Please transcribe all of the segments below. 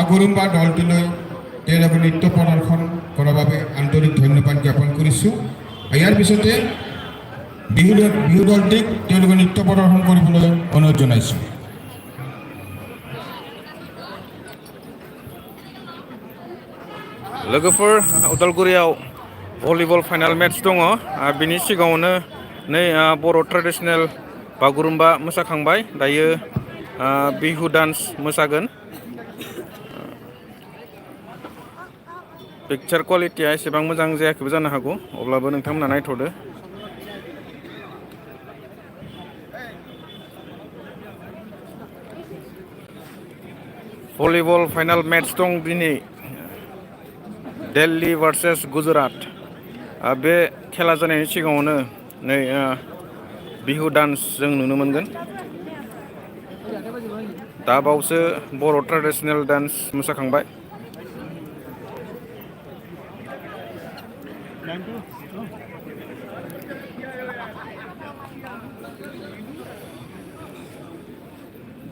বাগুৰুম্বা দলটোলৈ তেওঁলোকে নৃত্য প্ৰদৰ্শন কৰাৰ বাবে আন্তৰিক ধন্যবাদ জ্ঞাপন কৰিছোঁ। ইয়াৰ পিছতে বিহু দলটিক তেওঁলোকে নৃত্য প্ৰদৰ্শন কৰিবলৈ অনুৰোধ জনাইছোঁ। लोगोफोर उदालगुरियाव भलिबल फाइनाल मेट्स दङ। बिनि सिगाङावनो नै बर' ट्रेडिशनेल बागुरुम्बा मोसाखांबाय, दायो बिहु डान्स मोसागोन। पिक्चार क्वालिटिया एसेबां मोजां जायाखैबो जानो हागौ, अब्लाबो नोंथांमोना नायथ'दो। भलिबल फाइनाल मेट्स दं दिनै, दिल्ली भार्सेस गुजरात। बे खेला जानायनि सिगाङावनो नै बिहु डान्स जों नुनो मोनगोन। दा बावसो बर' ट्रेडिशनेल डान्स मोसाखांबाय।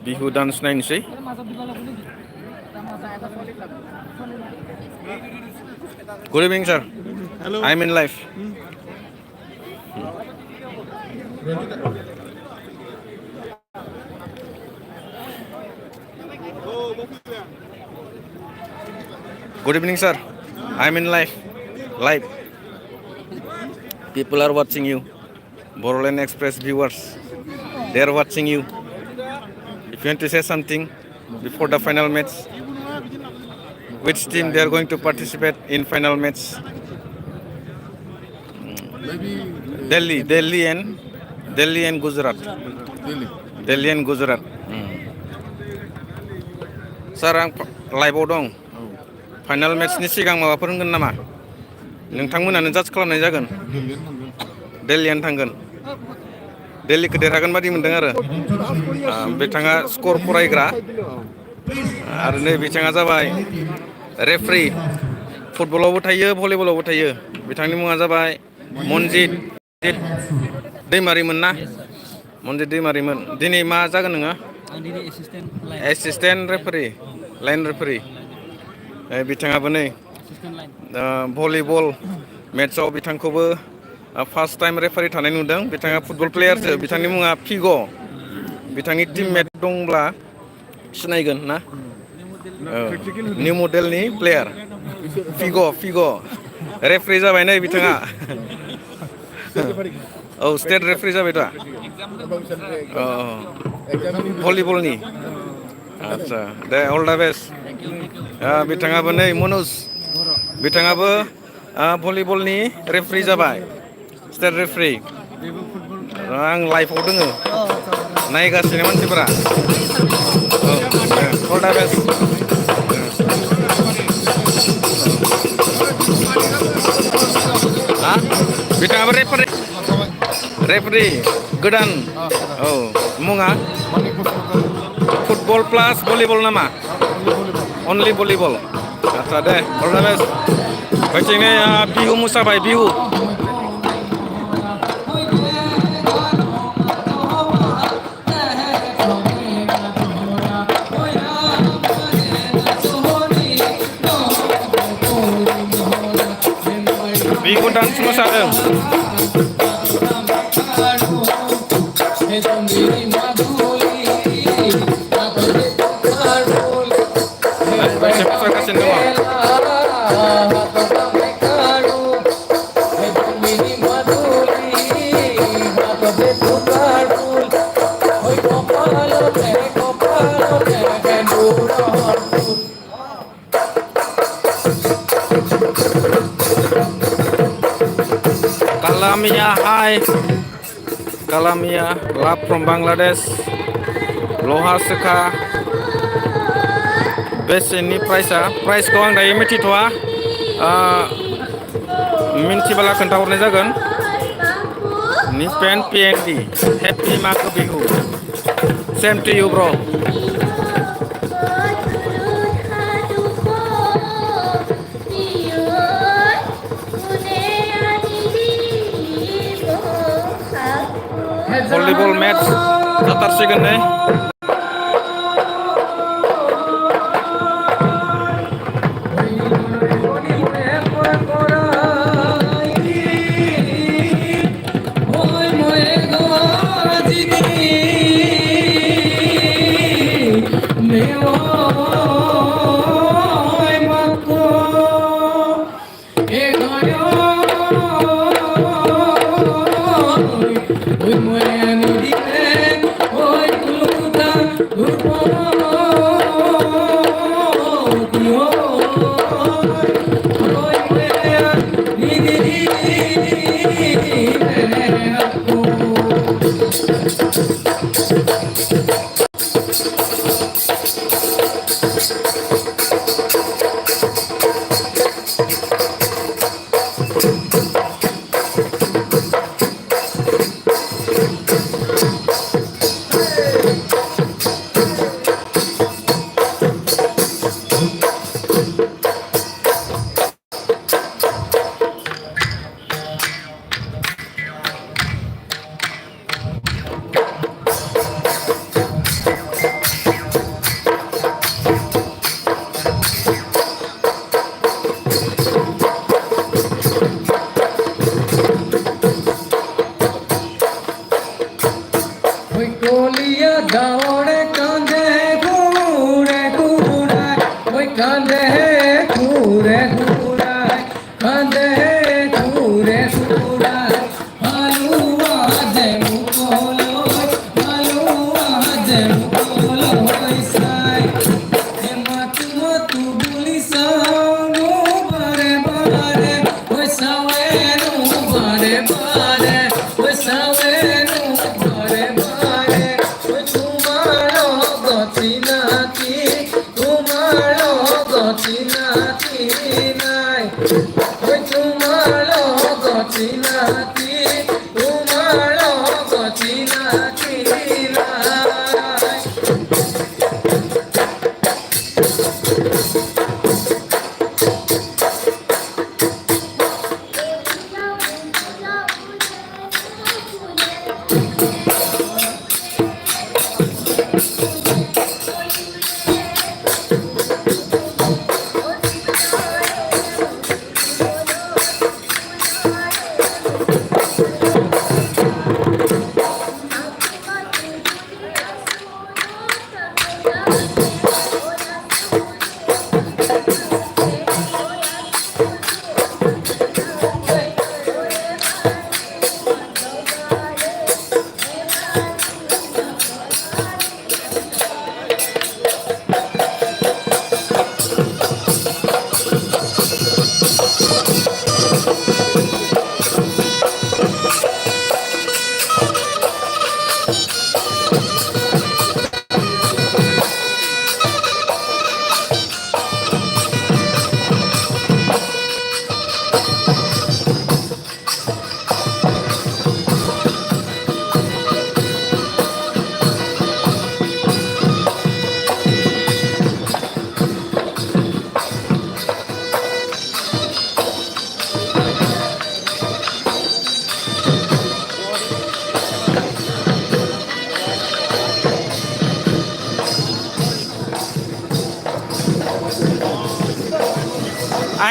बिहु डान्स नायनोसै। Good evening, sir. Hello. I'm in live. Good evening, sir. I'm in live. Live. People are watching you. Boroland Express viewers, they are watching you. If you want to say something before the final match, which team they are going to participate in final match? Maybe Delhi and Gujarat. Delhi and Gujarat. Sir, आं लाइभआव दं। Final मेट्सनि सिगां माबाफोर होनगोन नामा? नोंथांमोनानो जाज खालामनाय जागोन। दिल्लीयानो थांगोन। दिल्लीखौ देरहागोन बादि मोनदों आरो बिथाङा स्कर फरायग्रा आरो नै बिथाङा जाबाय रेफ्रि। फुटबलावबो थायो, भलिबलावबो थायो। बिथांनि मुङा जाबाय मनजित दैमारिमोन ना? मनजित दैमारिमोन। दिनै मा जागोन नोङो? Assistant referee, line referee. बिथाङाबो नै भलिबल मेट्सआव बिथांखौबो फार्स्ट टाइम रेफारि थानाय नुदों। बिथाङा फुटबल प्लेयारसो। बिथांनि मुङा फिग'। बिथांनि टिममेट दंब्ला सिनायगोन ना? निउ मडेलनि प्लेयार फिग' रेफारि जाबाय नै बिथाङा। औ, स्टेट रेफारि जाबाय दा। भलिबलनि। आदसा दे, अल दा बेस्ट। बिथाङाबो नै मनज, बिथाङाबो भलिबलनि रेफारि जाबाय, स्टेट रेफारि। आं लाइभआव दोङो, नायगासिनो मानसिफोरा। औ, अल दा बेस्ट। बिथाङाबो रेफारि गोदान। औ, मुङा फुटबल प्लास भलिबल नामा? Only volleyball. आदसा दे, अल दा बेस्ट। बैथिंनै बिहु मोसाबाय, बिहु। बिहु डान्स मोसादों। मोसागासिनो दङ। Kalamia, hi. Kalamia, love from Bangladesh. Loha Sekha. बेसेनि प्राइसखौ आं दायो मिथिथ'वा, मिन्थिबोला खोन्थाहरनाय जागोन। निपेन PND, हेपि मागो Bihu. Same to you Bru'. Volleyball mats जाथारसिगोन नै।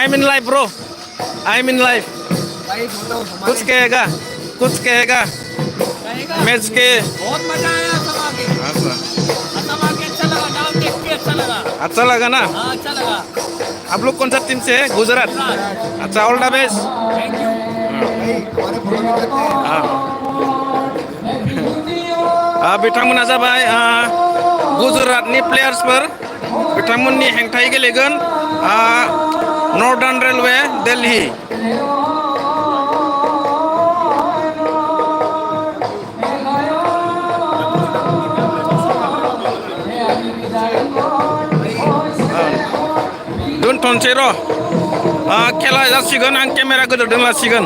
I'm in live, bro. I'm in live. कुछ कहेगा? कुछ कहेगा? मैच के बहुत मजा आया सब आके। सब आके अच्छा लगा, डाल देख के अच्छा लगा। अच्छा लगा ना? हाँ अच्छा लगा। आप लोग कौन सा टीम से है? गुजरात। अच्छा, all the best. Thank you. बिथांमोना जाबाय गुजरातनि प्लेयार्सफोर बिथांमोननि हेंथायै गेलेगोन नर्दार्न रेलवे दिल्ली। दोनथ'नोसै र' खेला जासिगोन आं केमेरा गोदोरदों लासिगोन।